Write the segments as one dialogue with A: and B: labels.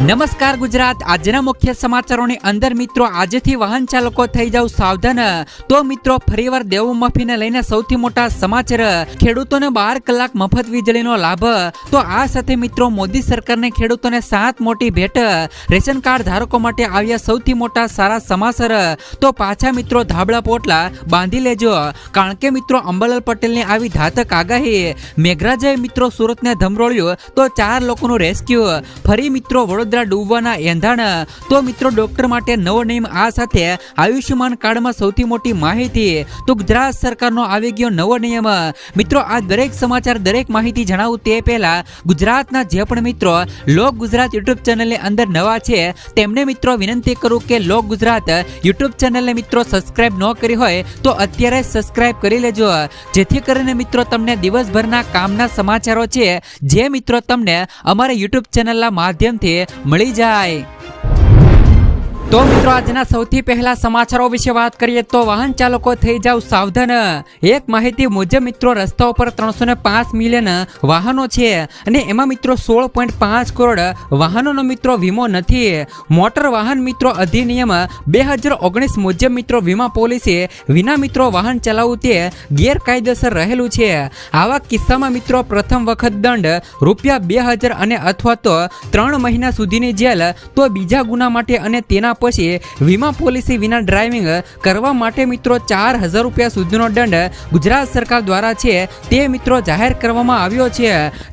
A: નમસ્કાર ગુજરાત, આજના મુખ્ય સમાચારોની અંદર મિત્રો આજથી વાહન ચાલકો થઈ જાવ સાવધાન। તો મિત્રો ફરીવાર દેવું માફીને લઈને સૌથી મોટા સમાચાર, ખેડૂતોને 12 કલાક મફત વીજળીનો લાભ। તો આ સાથે મિત્રો મોદી સરકારને ખેડૂતોને 7 મોટી ભેટ, રેશન કાર્ડ ધારકો માટે આવ્યા સૌથી મોટા સારા સમાચાર। તો પાછા મિત્રો ધાબળા પોટલા બાંધી લેજો, કારણ કે મિત્રો અંબાલાલ પટેલની આવી ધાતક આગાહી। મેઘરાજાએ મિત્રો સુરતને ધમરોળ્યું તો 4 લોકોનું રેસ્ક્યુ। ફરી મિત્રો વડોદરા ડૂબવાના એંધાણ। તો મિત્રો ડોક્ટર માટે નવો નિયમ, આ સાથે આયુષ્યમાન કાર્ડમાં સૌથી મોટી માહિતી। તો ગુજરાત સરકારનો આવી ગયો નવો નિયમ। મિત્રો આ દરેક સમાચાર, દરેક માહિતી જણાવું તે પહેલા ગુજરાતના જે પણ મિત્રો લોક ગુજરાત યુટ્યુબ ચેનલની અંદર નવા છે તેમને મિત્રો વિનંતી કરું કે લોક ગુજરાત યુટ્યુબ ચેનલને મિત્રો સબસ્ક્રાઇબ ન કરી હોય તો અત્યારે સબસ્ક્રાઇબ કરી લેજો, જેથી કરીને મિત્રો તમને દિવસભરના કામના સમાચારો છે જે મિત્રો તમને અમારા યુટ્યુબ ચેનલના માધ્યમથી મળી જાય। તો મિત્રો આજના સૌથી પહેલા સમાચારો વિશે વાત કરીએ તો વાહન ચાલકો થઈ જાવ સાવધાન। એક માહિતી મુજબ મિત્રો રસ્તાઓ પર 305 મિલિયન વાહનો છે અને એમાં મિત્રો 16.5 કરોડ વાહનોનો મિત્રો વીમો નથી। મોટર વાહન મિત્રો અધિનિયમ 2019 મુજબ મિત્રો વીમા પોલિસી વિના મિત્રો વાહન ચલાવવું તે ગેરકાયદેસર રહેલું છે। આવા કિસ્સામાં મિત્રો પ્રથમ વખત દંડ ₹2000 અને અથવા તો 3 મહિના સુધીની જેલ, તો બીજા ગુના માટે અને તેના પછી વીમા પોલિસી વિના ડ્રાઇવિંગ કરવા માટે મિત્રો ₹4000 સુધીનો દંડ ગુજરાત સરકાર દ્વારા છે તે મિત્રો જાહેર કરવામાં આવ્યો છે।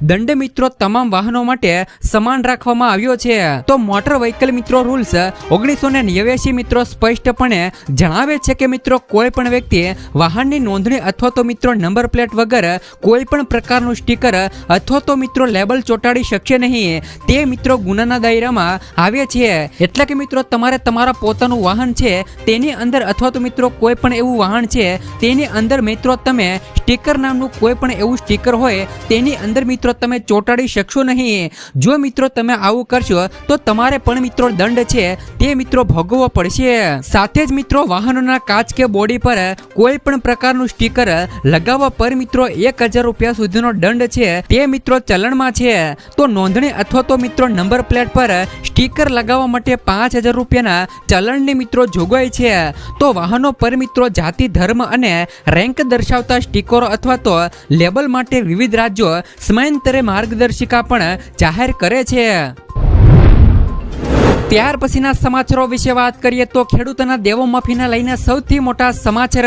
A: દંડ મિત્રો તમામ વાહનો માટે સમાન રાખવામાં આવ્યો છે। તો મોટર વ્હીકલ મિત્રો રૂલ્સ 1989 મિત્રો સ્પષ્ટપણે જણાવે છે કે મિત્રો કોઈ પણ વ્યક્તિ વાહનની નોંધણી અથવા તો મિત્રો નંબર પ્લેટ વગર કોઈ પણ પ્રકારનું સ્ટીકર અથવા તો મિત્રો લેબલ ચોંટાડી શકશે નહીં, તે મિત્રો ગુનાના દાયરામાં આવે છે। એટલે કે મિત્રો તમારે તમારા પોતાનું વાહન છે તેની અંદર અથવા તો મિત્રો કોઈ પણ એવું વાહન છે તેની અંદર મિત્રો તમે સ્ટીકર નામનું કોઈ પણ એવું સ્ટીકર હોય તેની અંદર મિત્રો તમે ચોંટાડી શકશો નહીં। જો મિત્રો તમે આવું કરશો તો તમારે પણ મિત્રો દંડ છે તે મિત્રો ભોગવવો પડશે। સાથે જ મિત્રો વાહનોના કાચ કે બોડી પર કોઈ પણ પ્રકારનું સ્ટીકર લગાવવા પર મિત્રો ₹1000 સુધીનો દંડ છે તે મિત્રો ચલણમાં છે। તો નોંધણી અથવા તો મિત્રો નંબર પ્લેટ પર સ્ટીકર લગાવવા માટે ₹5000 ચલણની મિત્રો જોગવાઈ છે। તો વાહનો પર મિત્રો જાતિ, ધર્મ અને રેન્ક દર્શાવતા સ્ટીકરો અથવા તો લેબલ માટે વિવિધ રાજ્યો સમયાંતરે માર્ગદર્શિકા પણ જાહેર કરે છે। ત્યાર પછીના સમાચારો વિશે વાત કરીએ તો ખેડૂતોના દેવો માફીને લઈને સૌથી મોટા સમાચાર।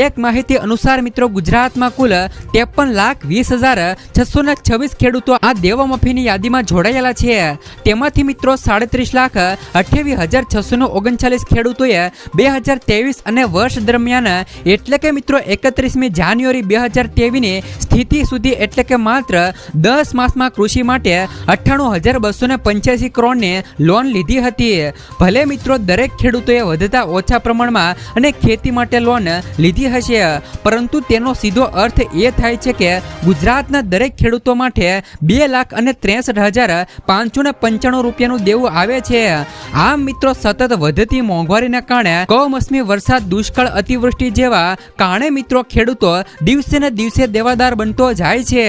A: એક માહિતી અનુસાર મિત્રો ગુજરાતમાં કુલ 53,20,626 ખેડૂતો આ દેવો માફીની યાદીમાં જોડાયેલા છે। તેમાંથી મિત્રો 37,28,639 ખેડૂતોએ 2023 અને વર્ષ દરમિયાન એટલે કે મિત્રો 31મી જાન્યુઆરી 2023ની સ્થિતિ સુધી એટલે કે માત્ર 10 માસમાં કૃષિ માટે 98,285 કરોડની લોન લીધી હતી। ભલે મિત્રો દરેક ખેડૂતોએ વધતા ઓછા પ્રમાણમાં અને ખેતી માટે લોન લીધી હશે, પરંતુ તેનો સીધો અર્થ એ થાય છે કે ગુજરાતના દરેક ખેડૂતો માટે 2,63,595 રૂપિયાનું દેવું આવે છે। આમ મિત્રો સતત વધતી મોંઘવારીના કારણે કમોસમી વરસાદ, દુષ્કાળ, અતિવૃષ્ટિ જેવા કારણે મિત્રો ખેડૂતો દિવસે ને દિવસે દેવાદાર બનતો જાય છે।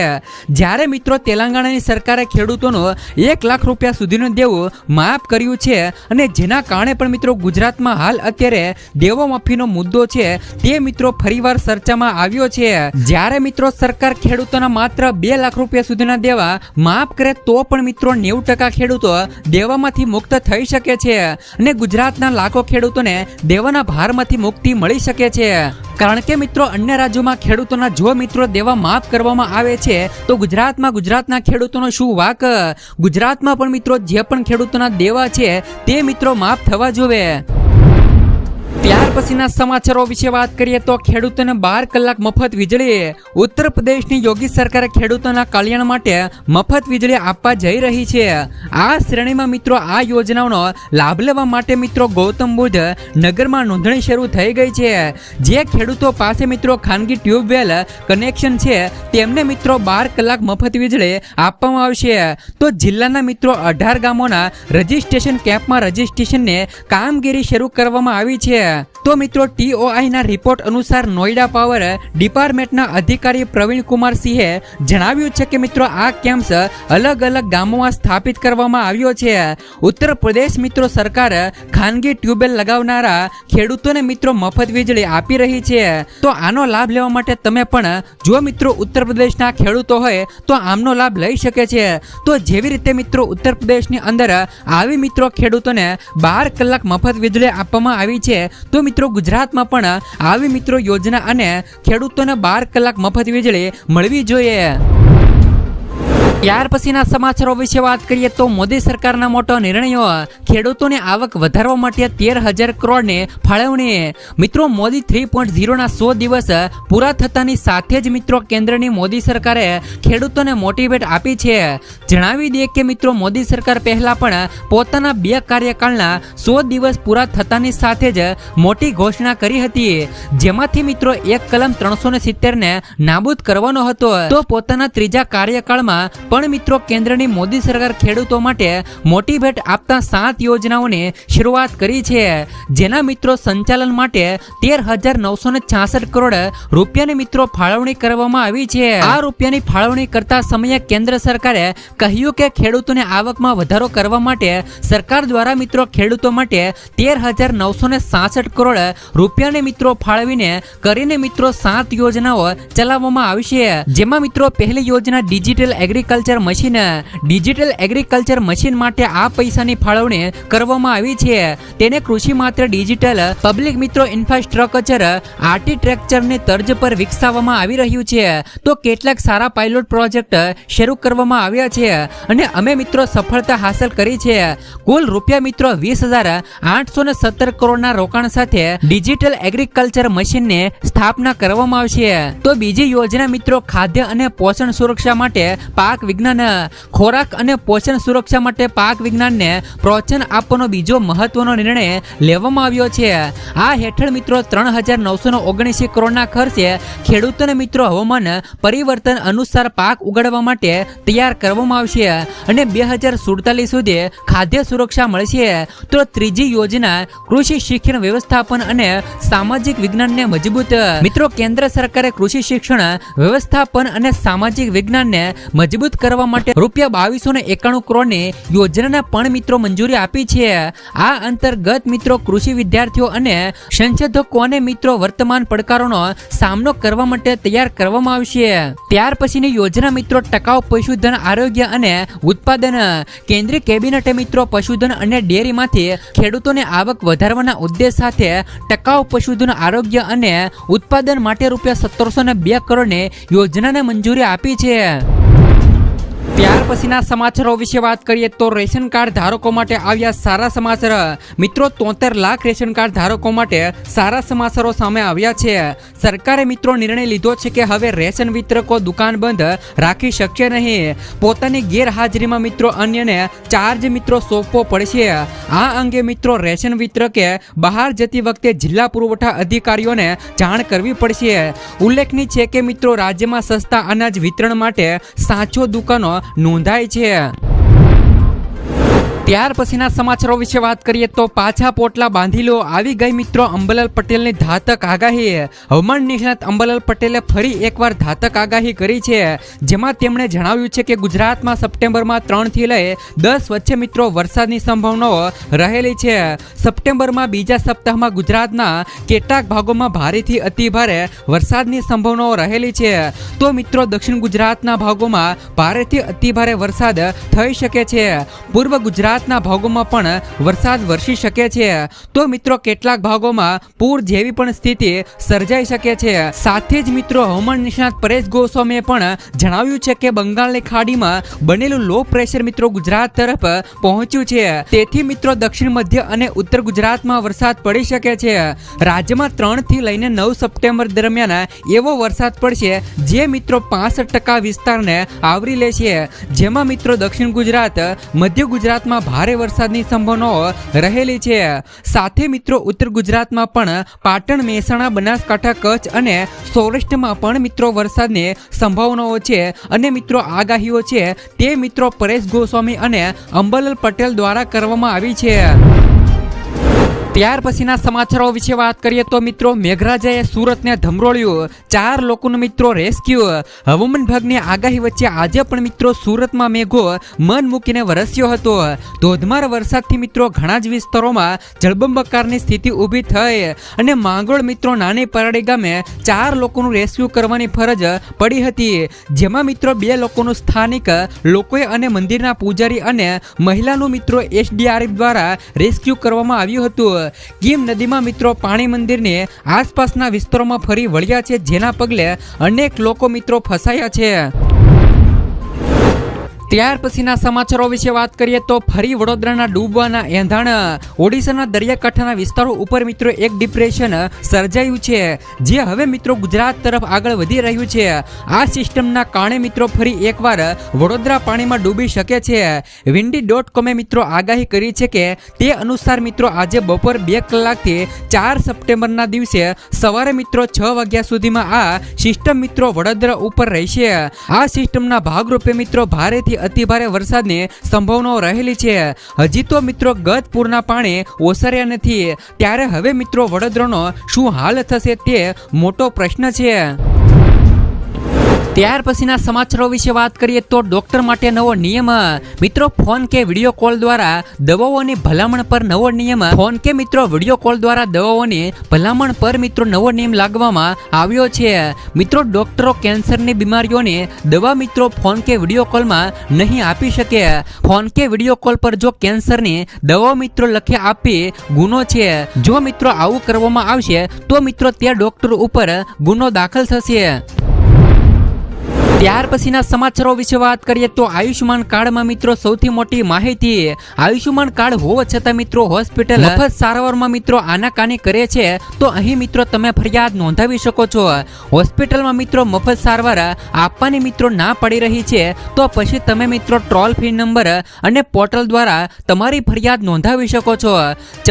A: જ્યારે મિત્રો તેલંગાણાની સરકારે ખેડૂતોનું ₹1,00,000 સુધીનું દેવું માફ કર્યું છે અને જેના કારણે પણ મિત્રો ગુજરાતમાં હાલ અત્યારે દેવો માફીનો મુદ્દો છે તે મિત્રો ફરીવાર ચર્ચામાં આવ્યો છે। જ્યારે મિત્રો સરકાર ખેડૂતોના માત્ર ₹2,00,000 સુધીના દેવા માફ કરે તો પણ મિત્રો 90% ખેડૂતો દેવામાંથી મુક્ત થઈ શકે છે અને ગુજરાતના લાખો ખેડૂતોને દેવાના ભારમાંથી મુક્તિ મળી શકે છે। કારણ કે મિત્રો અન્ય રાજ્યોમાં ખેડૂતોના જો મિત્રો દેવા માફ કરવામાં આવે છે તો ગુજરાતના ખેડૂતોનો શું વાક। ગુજરાતમાં પણ મિત્રો જે પણ ખેડૂતોના દેવા છે તે મિત્રો માફ થવા જોવે। ત્યાર પછીના સમાચારો વિશે વાત કરીએ તો ખેડૂતોને 12 કલાક મફત વીજળી। ઉત્તર પ્રદેશની યોગી સરકારે ખેડૂતોના કલ્યાણ માટે મફત વીજળી આપવા જઈ રહી છે। આ શ્રેણીમાં મિત્રો આ યોજનાઓનો લાભ લેવા માટે મિત્રો ગૌતમ બુદ્ધ નગરમાં નોંધણી શરૂ થઈ ગઈ છે। જે ખેડૂતો પાસે મિત્રો ખાનગી ટ્યુબવેલ કનેક્શન છે તેમને મિત્રો 12 કલાક મફત વીજળી આપવામાં આવશે। તો જિલ્લાના મિત્રો 18 ગામોના રજીસ્ટ્રેશન કેમ્પમાં રજીસ્ટ્રેશનની કામગીરી શરૂ કરવામાં આવી છે। તો મિત્રો TOI ના રિપોર્ટ અનુસાર નોઈડા પાવર ડિપાર્ટમેન્ટના અધિકારી પ્રવીણ કુમાર સિંહે જણાવ્યું છે કે મિત્રો આ કેમ્પ્સ અલગ અલગ ગામોમાં સ્થાપિત કરવામાં આવ્યો છે. ઉત્તર પ્રદેશ મિત્રો સરકાર ખાનગી ટ્યુબવેલ લગાવનારા ખેડૂતોને મિત્રો મફત વીજળી આપી રહી છે. તો આનો લાભ લેવા માટે તમે પણ જો મિત્રો ઉત્તર પ્રદેશના ખેડૂતો હોય તો આમનો લાભ લઈ શકે છે. તો જેવી રીતે મિત્રો ઉત્તર પ્રદેશની અંદર આવી મિત્રો ખેડૂતોને 12 કલાક મફત વીજળી આપવામાં આવી છે, તો મિત્રો ગુજરાતમાં પણ આવી મિત્રો યોજના અને ખેડૂતોને 12 કલાક મફત વીજળી મળવી જોઈએ. ત્યાર પછીના સમાચારો વિશે વાત કરીએ તો મોદી સરકારના મોટો નિર્ણયો. ખેડૂતોની આવક વધારવા માટે 13,000 કરોડની ફાળવણી. મિત્રો મોદી 3.0 ના 100 દિવસ પૂરા થતાની સાથે જ મિત્રો કેન્દ્રની મોદી સરકારે ખેડૂતોને મોટી ભેટ આપી છે. જણાવી દઈએ કે મિત્રો મોદી સરકાર પહેલા પણ પોતાના 2 કાર્યકાળના 100 દિવસ પૂરા થતાની સાથે જ મોટી ઘોષણા કરી હતી, જેમાંથી મિત્રો એક કલમ 370 ને નાબૂદ કરવાનો હતો. તો પોતાના ત્રીજા કાર્યકાળમાં પણ મિત્રો કેન્દ્રની મોદી સરકાર ખેડૂતો માટે મોટી ભેટ આપતા 7 યોજનાઓની શરૂઆત કરી છે, જેના મિત્રો સંચાલન માટે 13,966 કરોડ રૂપિયાની મિત્રો ફાળવણી કરવામાં આવી છે. આ રૂપિયાની ફાળવણી કરતા સમયે કેન્દ્ર સરકારે કહ્યું કે ખેડૂતોની આવકમાં વધારો કરવા માટે સરકાર દ્વારા મિત્રો ખેડૂતો માટે 13,966 કરોડ રૂપિયાને મિત્રો ફાળવીને કરીને મિત્રો 7 યોજનાઓ ચલાવવામાં આવશે. જેમાં મિત્રો પહેલી યોજના digital agriculture machine. Digital agriculture machine માટે આ પૈસાની ફાળવણી કરવામાં આવી છે. તેને કૃષિ માત્ર ડિજિટલ પબ્લિક મિત્રો ઇન્ફ્રાસ્ટ્રક્ચર આર્કિટેક્ચરની તર્જ પર વિકસાવવામાં આવી રહ્યું છે. તો કેટલાક સારા પાયલોટ પ્રોજેક્ટ શરૂ કરવામાં આવ્યા છે અને અમે મિત્રો સફળતા હાંસલ કરી છે. કુલ રૂપિયા મિત્રો 20,817 કરોડના રોકાણ સાથે ડિજિટલ એગ્રીકલ્ચર મશીનની સ્થાપના કરવામાં આવશે. તો બીજી યોજના મિત્રો ખાદ્ય અને પોષણ સુરક્ષા માટે પાક વિજ્ઞાન. ખોરાક અને પોષણ સુરક્ષા માટે પાક વિજ્ઞાનને પ્રોત્સાહન આપવાનો બીજો મહત્વનો નિર્ણય લેવામાં આવ્યો છે. આ હેઠળ મિત્રો 3,979 કરોડના ખર્ચે ખેડૂતોને મિત્રો હવામાન પરિવર્તન અનુસાર પાક ઉગાડવા માટે તૈયાર કરવામાં આવશે અને 2047 સુધી ખાદ્ય સુરક્ષા મળશે. તો ત્રીજી યોજના કૃષિ શિક્ષણ વ્યવસ્થાપન અને સામાજિક વિજ્ઞાનને મજબૂત. મિત્રો કેન્દ્ર સરકારે કૃષિ શિક્ષણ વ્યવસ્થાપન અને સામાજિક વિજ્ઞાનને મજબૂત કરવા માટે રૂપિયા 2291 કરોડની યોજનાને પણ મિત્રો મંજૂરી આપી છે. આ અંતર્ગત મિત્રો કૃષિ વિદ્યાર્થીઓ અને સંશોધકોને મિત્રો વર્તમાન પડકારોનો સામનો કરવા માટે તૈયાર કરવામાં આવશે. ત્યાર પછીની યોજના મિત્રો ટકાઉ પશુધન આરોગ્ય અને ઉત્પાદન. કેન્દ્રીય કેબિનેટે મિત્રો પશુધન અને ડેરીમાંથી ખેડૂતોની આવક વધારવાના ઉદ્દેશ સાથે ટકાઉ પશુધન આરોગ્ય અને ઉત્પાદન માટે રૂપિયા 1702 કરોડની યોજનાને મંજૂરી આપી છે. ત્યાર પછીના સમાચારો વિશે વાત કરીએ તો રેશન કાર્ડ ધારકો માટે આવ્યા સારા સમાચાર. મિત્રો 73 લાખ રેશન કાર્ડ ધારકો માટે સારા સમાચારો સામે આવ્યા છે. સરકારે મિત્રો નિર્ણય લીધો છે કે હવે રેશન વિતરકો દુકાન બંધ રાખી શકશે નહીં. પોતાની ગેરહાજરીમાં મિત્રો અન્યને ચાર્જ મિત્રો સોંપવો પડશે. આ અંગે મિત્રો રેશન વિતરકે બહાર જતી વખતે જિલ્લા પુરવઠા અધિકારીઓને જાણ કરવી પડશે. ઉલ્લેખનીય છે કે મિત્રો રાજ્યમાં સસ્તા અનાજ વિતરણ માટે સાચો દુકાનો નોંધાય છે. ત્યાર પછીના સમાચારો વિશે વાત કરીએ તો પાછા પોટલા બાંધી લો, આવી ગઈ મિત્રો અંબાલાલ પટેલની ધાતક આગાહી. હવામાન નિષ્ણાત અંબાલાલ પટેલે ફરી એકવાર ધાતક આગાહી કરી છે, જેમાં તેમણે જણાવ્યું છે કે ગુજરાતમાં સપ્ટેમ્બરમાં 3 થી લઈ 10 વચ્ચે મિત્રો વરસાદની સંભાવનાઓ રહેલી છે. સપ્ટેમ્બરમાં બીજા સપ્તાહમાં ગુજરાતના કેટલાક ભાગોમાં ભારેથી અતિભારે વરસાદની સંભાવનાઓ રહેલી છે. તો મિત્રો દક્ષિણ ગુજરાતના ભાગોમાં ભારેથી અતિભારે વરસાદ થઈ શકે છે. પૂર્વ ગુજરાતના ભાગોમાં પણ વરસાદ વરસી શકે છે. તો મિત્રો કેટલાક ભાગોમાં પૂર જેવી પણ સ્થિતિ સર્જાઈ શકે છે. સાથે જ મિત્રો હવામાન નિષ્ણાત પરેશ ગોસ્વામીએ પણ જણાવ્યું છે કે બંગાળની ખાડીમાં બનેલું લો પ્રેશર મિત્રો ગુજરાત તરફ પહોંચ્યું છે. તેથી મિત્રો દક્ષિણ મધ્ય અને ઉત્તર ગુજરાતમાં વરસાદ પડી શકે છે. રાજ્યમાં 3 થી લઈને 9 સપ્ટેમ્બર દરમિયાન એવો વરસાદ પડશે જે મિત્રો 65% વિસ્તારને આવરી લેશે. જેમાં મિત્રો દક્ષિણ ગુજરાત, મધ્ય ગુજરાતમાં ભારે વરસાદની સંભાવનાઓ રહેલી છે. સાથે મિત્રો ઉત્તર ગુજરાતમાં પણ પાટણ, મહેસાણા, બનાસકાંઠા, કચ્છ અને સૌરાષ્ટ્રમાં પણ મિત્રો વરસાદની સંભાવનાઓ છે. અને મિત્રો આગાહીઓ છે તે મિત્રો પરેશ ગોસ્વામી અને અંબાલાલ પટેલ દ્વારા કરવામાં આવી છે. ત્યાર પછીના સમાચારો વિશે વાત કરીએ તો મિત્રો મેઘરાજાએ સુરતને ધમરોળ્યું, 4 લોકોનું મિત્રો રેસ્ક્યુ. હવામાન વિભાગની આગાહી વચ્ચે આજે પણ મિત્રો સુરતમાં મેઘો મન મૂકીને વરસ્યો હતો. ધોધમાર વરસાદથી મિત્રો ઘણા જ વિસ્તારોમાં જળબંબાકારની સ્થિતિ ઊભી થઈ અને માંગરોળ મિત્રો નાની પરાડી ગામે 4 લોકોનું રેસ્ક્યુ કરવાની ફરજ પડી હતી, જેમાં મિત્રો 2 લોકોનું સ્થાનિક લોકોએ અને મંદિરના પૂજારી અને મહિલાનું મિત્રો SDRF દ્વારા રેસ્ક્યુ કરવામાં આવ્યું હતું. ગીમ નદીમાં મિત્રો પાણી મંદિરની આસપાસના વિસ્તારોમાં ફરી વળ્યા છે, જેના પગલે અનેક લોકો મિત્રો ફસાયા છે. ત્યાર પછીના સમાચારો વિશે વાત કરીએ તો ફરી વડોદરાના ડૂબવાના એંધાણ. ઓડિશાના દરિયાકાંઠાના વિસ્તારો ઉપર મિત્રો એક ડિપ્રેશન સર્જાયું છે, જે હવે મિત્રો ગુજરાત તરફ આગળ વધી રહ્યું છે. આ સિસ્ટમના કારણે મિત્રો ફરી એકવાર વડોદરા પાણીમાં ડૂબી શકે છે. windy.com મિત્રો આગાહી કરી છે કે તે અનુસાર મિત્રો આજે બપોર 2 કલાકથી 4 સપ્ટેમ્બરના દિવસે સવારે મિત્રો 6 વાગ્યા સુધીમાં આ સિસ્ટમ મિત્રો વડોદરા ઉપર રહેશે. આ સિસ્ટમના ભાગરૂપે મિત્રો ભારેથી અતિભારે વરસાદની સંભાવનાઓ રહેલી છે. હજી તો મિત્રો ગત પૂરના પાણી ઓસર્યા નથી, ત્યારે હવે મિત્રો વડોદરાનો શું હાલ થશે તે મોટો પ્રશ્ન છે. ત્યાર પછીના સમાચારો વિશે વાત કરીએ તો ડોક્ટર માટે નવો નિયમ. મિત્રો ફોન કે વિડીયો કોલ દ્વારા દવાઓની ભલામણ પર નવો નિયમ. ફોન કે મિત્રો વિડીયો કોલ દ્વારા દવાઓની ભલામણ પર મિત્રો નવો નિયમ લાગવામાં આવ્યો છે. મિત્રો ડોક્ટરો કેન્સરની બીમારીઓની દવા મિત્રો ફોન કે વિડીયો કોલમાં નહીં આપી શકે. ફોન કે વિડીયો કોલ પર જો કેન્સરની દવાઓ મિત્રો લખી આપી ગુનો છે. જો મિત્રો આવું કરવામાં આવશે તો મિત્રો તે ડોક્ટર ઉપર ગુનો દાખલ થશે. ત્યાર પછીના સમાચારો વિશે વાત કરીએ તો આયુષ્યમાન કાર્ડમાં મિત્રો સૌથી મોટી માહિતી. આયુષ્યમાન કાર્ડ હોવા છતાં મિત્રો હોસ્પિટલ મફત સારવારમાં મિત્રો આનાકાની કરે છે, તો અહીં મિત્રો તમે ફરિયાદ નોંધાવી શકો છો. હોસ્પિટલમાં મિત્રો મફત સારવાર આપવાની મિત્રો ના પડી રહી છે, તો પછી તમે મિત્રો ટોલ ફ્રી નંબર અને પોર્ટલ દ્વારા તમારી ફરિયાદ નોંધાવી શકો છો.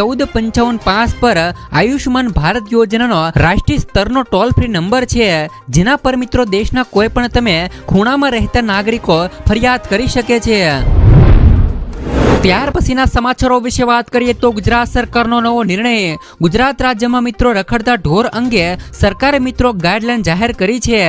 A: 1455 પર આયુષ્યમાન ભારત યોજનાનો રાષ્ટ્રીય સ્તરનો ટોલ ફ્રી નંબર છે, જેના પર મિત્રો દેશના કોઈ પણ તમે ખૂણામાં રહેતા નાગરિકો ફરિયાદ કરી શકે છે. ત્યાર પછીના સમાચારો વિશે વાત કરીએ તો ગુજરાત સરકારનો નવો નિર્ણય. ગુજરાત રાજ્યમાં મિત્રો રખડતા ઢોર અંગે સરકારે મિત્રો ગાઈડલાઈન જાહેર કરી છે,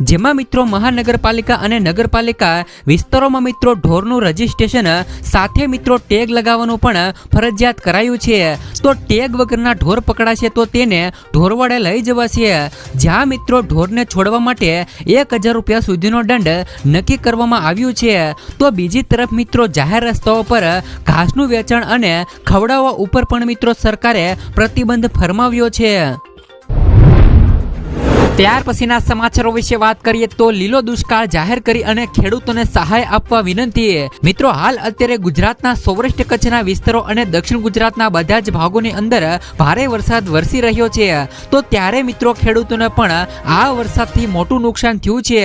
A: જેમાં મિત્રો મહાનગરપાલિકા અને નગરપાલિકા વિસ્તારોમાં મિત્રો ઢોરનું રજીસ્ટ્રેશન સાથે મિત્રો ટેગ લગાવવાનું પણ ફરજિયાત કરાયું છે. તો ટેગ વગરના ઢોર પકડાશે તો તેને ઢોરવાડે લઈ જવાશે, જ્યાં મિત્રો ઢોરને છોડવા માટે 1000 રૂપિયા સુધીનો દંડ નક્કી કરવામાં આવ્યું છે. તો બીજી તરફ મિત્રો જાહેર રસ્તાઓ પર ઘાસનું વેચાણ અને ખવડાવવા ઉપર પણ મિત્રો સરકારે પ્રતિબંધ ફરમાવ્યો છે. ત્યાર પછીના સમાચારો વિશે વાત કરીએ તો લીલો દુષ્કાળ જાહેર કરી અને ખેડૂતોને સહાય આપવા વિનંતી. મિત્રો હાલ અત્યારે ગુજરાતના સૌરાષ્ટ્ર કચ્છના વિસ્તારો અને દક્ષિણ ગુજરાતના બધા જ ભાગોની અંદર ભારે વરસાદ વરસી રહ્યો છે, તો ત્યારે મિત્રો ખેડૂતોને પણ આ વરસાદથી મોટું નુકસાન થયું છે.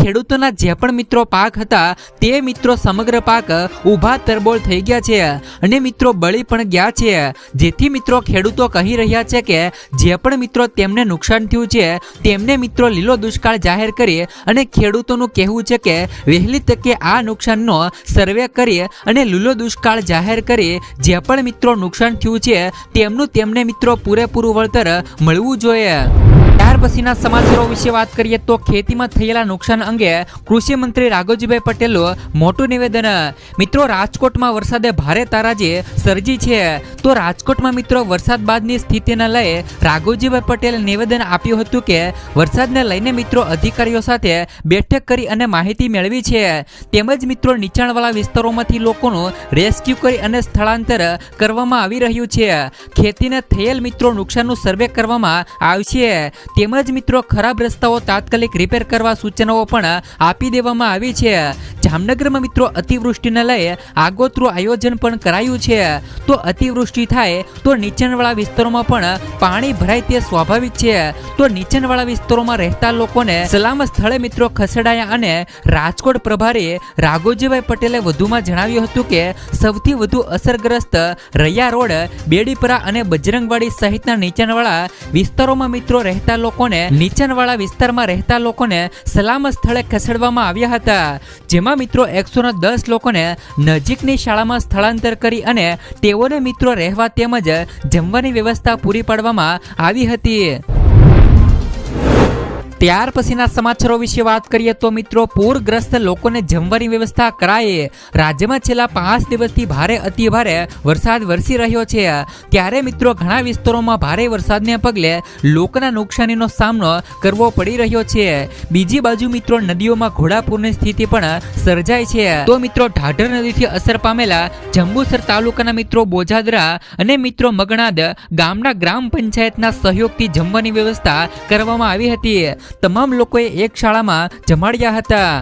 A: ખેડૂતોના જે પણ મિત્રો પાક હતા તે મિત્રો સમગ્ર પાક ઊભા તરબોળ થઈ ગયા છે અને મિત્રો બળી પણ ગયા છે, જેથી મિત્રો ખેડૂતો કહી રહ્યા છે કે જે પણ મિત્રો તેમને નુકસાન થયું છે તેમને મિત્રો લીલો દુષ્કાળ જાહેર કરી અને ખેડૂતોનું કહેવું છે કે વહેલી તકે આ નુકસાનનો સર્વે કરી અને લીલો દુષ્કાળ જાહેર કરી જે પણ મિત્રો નુકસાન થયું છે તેમનું તેમને મિત્રો પૂરેપૂરું વળતર મળવું જોઈએ. ત્યાર પછીના સમાચારો વિશે વાત કરીએ તો ખેતીમાં થયેલા નુકસાન અંગે કૃષિ મંત્રી રાઘવજીભાઈ પટેલનું મોટું નિવેદન. મિત્રો રાજકોટમાં વરસાદે ભારે તારાજી સર્જી છે, તો રાજકોટમાં મિત્રો વરસાદ બાદની સ્થિતિને લઈ રાઘવજીભાઈ પટેલે નિવેદન આપ્યું હતું કે વરસાદને લઈને મિત્રો અધિકારીઓ સાથે બેઠક કરી અને માહિતી મેળવી છે, તેમજ મિત્રો નીચાણવાળા વિસ્તારોમાંથી લોકોનું રેસ્ક્યુ કરી અને સ્થળાંતર કરવામાં આવી રહ્યું છે. ખેતીને થયેલ મિત્રો નુકસાનનું સર્વે કરવામાં આવશે, તેમજ મિત્રો ખરાબ રસ્તાઓ તાત્કાલિક રિપેર કરવા સૂચનાઓ પણ આપી દેવામાં આવી છે. જામનગરમાં મિત્રો અતિવૃષ્ટિને લઈ આગોતરું આયોજન પણ કરાયું છે, તો અતિવૃષ્ટિ થાય તો નીચાણવાળા વિસ્તારોમાં પણ પાણી ભરાય તે સ્વાભાવિક છે, તો નીચાણવાળા વિસ્તારોમાં રહેતા લોકોને સલામત સ્થળે મિત્રો ખસેડાયા. અને રાજકોટ પ્રભારી રાઘવજીભાઈ પટેલે વધુમાં જણાવ્યું હતું કે સૌથી વધુ અસરગ્રસ્ત રૈયા રોડ, બેડીપરા અને બજરંગવાડી સહિતના નીચાણવાળા વિસ્તારોમાં મિત્રો રહેતા લોકોને નીચાણવાળા વિસ્તારમાં રહેતા લોકોને સલામત સ્થળે ખસેડવામાં આવ્યા હતા, જેમાં મિત્રો 110 લોકોને નજીકની શાળામાં સ્થળાંતર કરી અને તેઓને મિત્રો રહેવા તેમજ જમવાની વ્યવસ્થા પૂરી પાડવામાં આવી હતી. ત્યાર પછીના સમાચારો વિશે વાત કરીએ તો મિત્રો પૂરગ્રસ્ત લોકોને જમવાની વ્યવસ્થા કરાય. રાજ્યમાં છેલ્લા 5 દિવસથી ભારે અતિ ભારે વરસાદ વરસી રહ્યો છે, ત્યારે મિત્રો ઘણા વિસ્તારોમાં ભારે વરસાદને પગલે લોકોના નુકસાનીનો સામનો કરવો પડી રહ્યો છે. બીજી બાજુ મિત્રો નદીઓમાં ઘોડાપૂરની સ્થિતિ પણ સર્જાય છે. તો મિત્રો ઢાઢર નદીથી અસર પામેલા જંબુસર તાલુકાના મિત્રો બોજાદરા અને મિત્રો મગણાદ ગામના ગ્રામ પંચાયતના સહયોગથી જમવાની વ્યવસ્થા કરવામાં આવી હતી. તમામ લોકોએ એક શાળામાં જમાડ્યા હતા.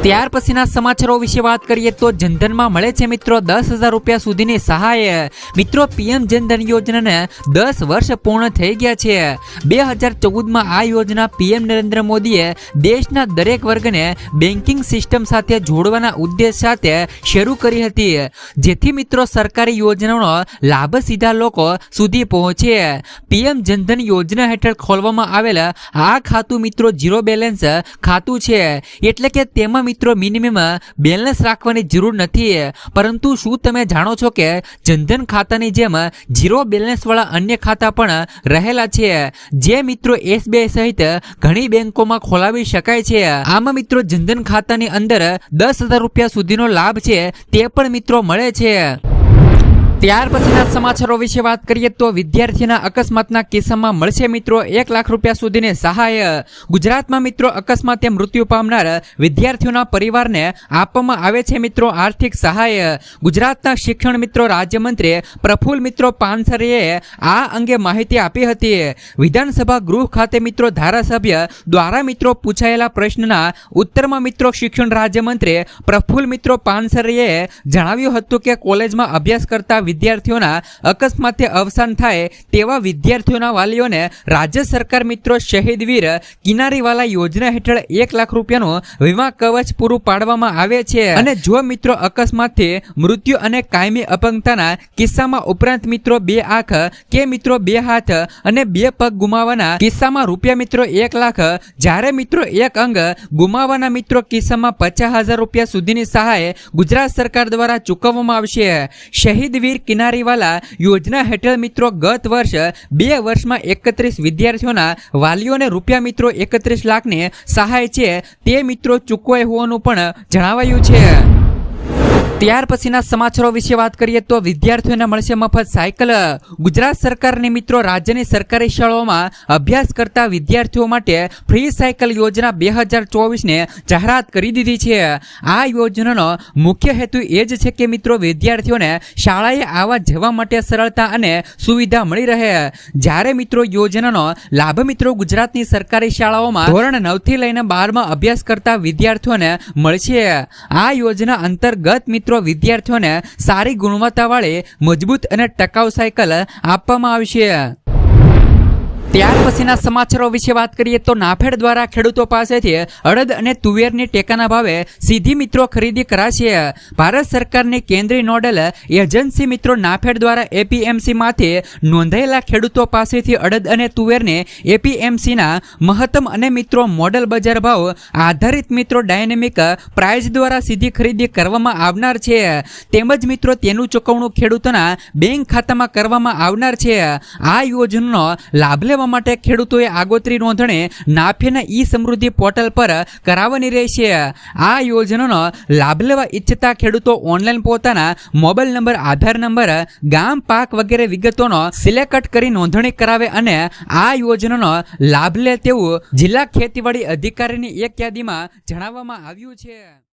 A: ત્યાર પછીના સમાચારો વિશે વાત કરીએ તો જનધનમાં મળે છે મિત્રો 10,000 રૂપિયા સુધીની સહાય. મિત્રો પીએમ જનધન યોજનાને 10 વર્ષ પૂર્ણ થઈ ગયા છે. 2014માં આ યોજના પીએમ નરેન્દ્ર મોદીએ દેશના દરેક વર્ગને બેન્કિંગ સિસ્ટમ સાથે જોડવાના ઉદ્દેશ સાથે શરૂ કરી હતી, જેથી મિત્રો સરકારી યોજનાઓનો લાભ સીધા લોકો સુધી પહોંચે. પીએમ જનધન યોજના હેઠળ ખોલવામાં આવેલ આ ખાતું મિત્રો ઝીરો બેલેન્સ ખાતું છે, એટલે કે તેમાં મિત્રો મિનિમમ બેલેન્સ રાખવાની જરૂર નથી. પરંતુ શું તમે જાણો છો કે જનધન ખાતાની જેમ ઝીરો બેલેન્સ વાળા અન્ય ખાતા પણ રહેલા છે, જે મિત્રો SBI સહિત ઘણી બેંકોમાં ખોલાવી શકાય છે. આમાં મિત્રો જનધન ખાતાની અંદર 10,000 રૂપિયા સુધીનો લાભ છે તે પણ મિત્રો મળે છે. ત્યાર પછીના સમાચારો વિશે વાત કરીએ તો વિદ્યાર્થીના અકસ્માતના કિસ્સામાં મળશે મિત્રો 1 લાખ રૂપિયા સુધીની સહાય. ગુજરાતમાં મિત્રો અકસ્માતે મૃત્યુ પામનાર વિદ્યાર્થીઓના પરિવારને આપવામાં આવે છે મિત્રો આર્થિક સહાય. ગુજરાતના શિક્ષણ મિત્રો રાજ્યમંત્રી પ્રફુલ્લ મિત્રો પાનસરેએ આ અંગે માહિતી આપી હતી. વિધાનસભા ગૃહ ખાતે મિત્રો ધારાસભ્ય દ્વારા મિત્રો પૂછાયેલા પ્રશ્નના ઉત્તરમાં મિત્રો શિક્ષણ રાજ્યમંત્રી પ્રફુલ્લ મિત્રો પાનસરેએ જણાવ્યું હતું કે કોલેજમાં અભ્યાસ કરતા વિદ્યાર્થીઓના અકસ્માતે અવસાન થાય તેવા વિદ્યાર્થીઓના વાલીઓને રાજ્ય સરકાર મિત્રો શહીદ વીર કિનારીવાલા યોજના હેઠળ 1 લાખ રૂપિયાનું વીમા કવચ પૂરું પાડવામાં આવે છે. અને જો મિત્રો અકસ્માતથી મૃત્યુ અને કાયમી અપંગતાના કિસ્સામાં ઉપરાંત મિત્રો 2 આંખ કે મિત્રો 2 હાથ અને 2 પગ ગુમાવવાના કિસ્સામાં રૂપિયા મિત્રો 1 લાખ, જ્યારે મિત્રો 1 અંગ ગુમાવવાના મિત્રો કિસ્સામાં 50,000 રૂપિયા સુધીની સહાય ગુજરાત સરકાર દ્વારા ચૂકવવામાં આવશે. શહીદ વીર કિનારીવાલા યોજના હેઠળ મિત્રો ગત વર્ષ 2 વર્ષમાં 31 વિદ્યાર્થીઓના વાલીઓને રૂપિયા મિત્રો 31 લાખની સહાય છે તે મિત્રો ચૂકવાઈ હોવાનું પણ જણાવાયું છે. ત્યાર પછીના સમાચારો વિશે વાત કરીએ તો વિદ્યાર્થીઓને મળશે મફત સાયકલ. ગુજરાત સરકારની મિત્રો રાજ્યની સરકારી શાળાઓમાં અભ્યાસ કરતા વિદ્યાર્થીઓ માટે ફ્રી સાયકલ યોજના 2024ને જાહેરાત કરી દીધી છે. આ યોજનાનો મુખ્ય હેતુ એ જ છે કે મિત્રો વિદ્યાર્થીઓને શાળાએ આવવા જવા માટે સરળતા અને સુવિધા મળી રહે. જ્યારે મિત્રો યોજનાનો લાભ મિત્રો ગુજરાતની સરકારી શાળાઓમાં ધોરણ 9 થી લઈને 12માં અભ્યાસ કરતા વિદ્યાર્થીઓને મળશે. આ યોજના અંતર્ગત મિત્રો વિદ્યાર્થીઓને સારી ગુણવત્તાવાળી મજબૂત અને ટકાઉ સાયકલ આપવામાં આવશે. ત્યાર પછીના સમાચારો વિશે વાત કરીએ તો નાફેડ દ્વારા ખેડૂતો પાસેથી અડદ અને તુવેરની ટેકાના ભાવે સીધી મિત્રો ખરીદી કરાશે. ભારત સરકારની કેન્દ્રીય નોડલ એજન્સી મિત્રો નાફેડ દ્વારા APMC માંથી નોંધાયેલા ખેડૂતો પાસેથી અડદ અને તુવેરને APMCના મહત્તમ અને મિત્રો મોડલ બજાર ભાવ આધારિત મિત્રો ડાયનેમિક પ્રાઇસ દ્વારા સીધી ખરીદી કરવામાં આવનાર છે. તેમજ મિત્રો તેનું ચૂકવણું ખેડૂતોના બેંક ખાતામાં કરવામાં આવનાર છે. આ યોજનાનો લાભ લેવા માટે ખેડૂતોએ આગોતરી નોંધણી નાફેડના ઈ-સમૃદ્ધિ પોર્ટલ પર કરાવવાની રહેશે. આ યોજનાનો લાભ લેવા ઈચ્છતા ખેડૂતો ઓનલાઈન પોતાના મોબાઈલ નંબર, આધાર નંબર, ગામ, પાક વગેરે વિગતોનો સિલેક્ટ કરી નોંધણી કરાવે અને આ યોજનાનો લાભ લે તેવું જિલ્લા ખેતીવાડી અધિકારીની એક યાદીમાં જણાવવામાં આવ્યું છે.